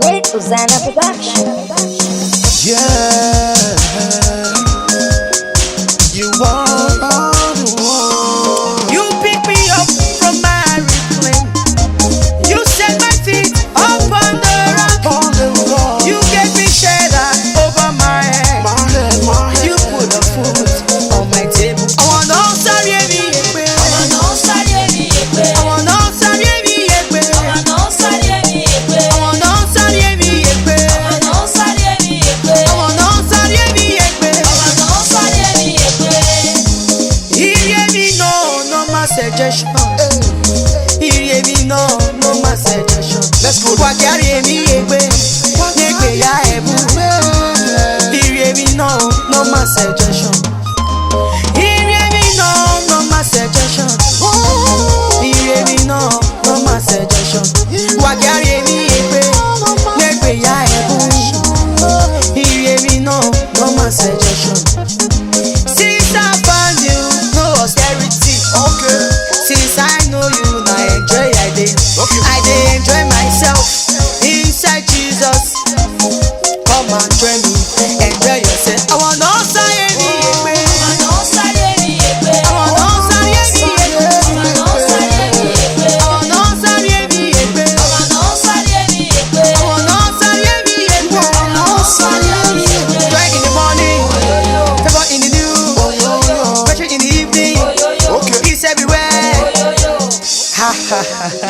With Uzana Production. Yeah, you are the one. You pick me up from my reclaim. You set my feet upon the rock. You gave me shelter over my head. You put a food on my table. I want all sorry me. Suggestion. Hear me no my suggestion. Let's go. Hear me ya ebu. Hear me no my suggestion. Hear me no my suggestion. Hear me no my suggestion. Hear me ya ebu. Hear me no my suggestion. Since I found you, no austerity. Okay. Since I know you, now I dey enjoy myself inside Jesus. Come and join me, enjoy yourself. I want no sorry me.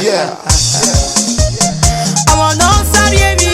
Yeah. I want no sorry me.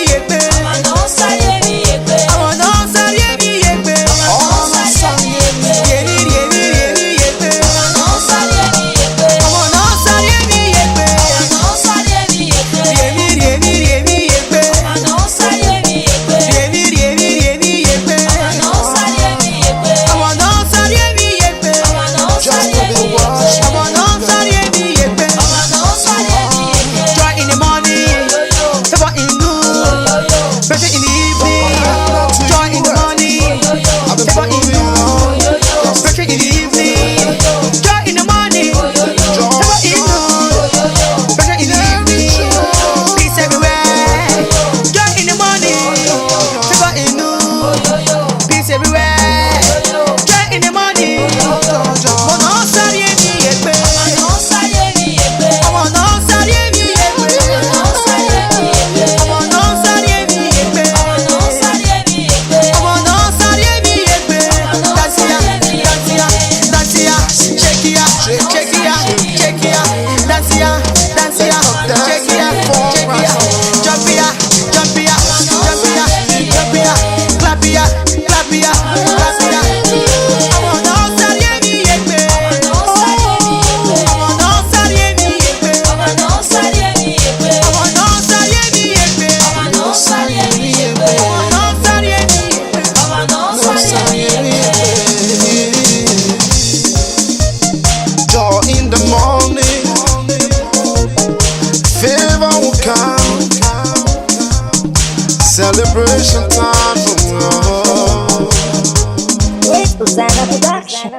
Celebration time for love. With Uzana Production.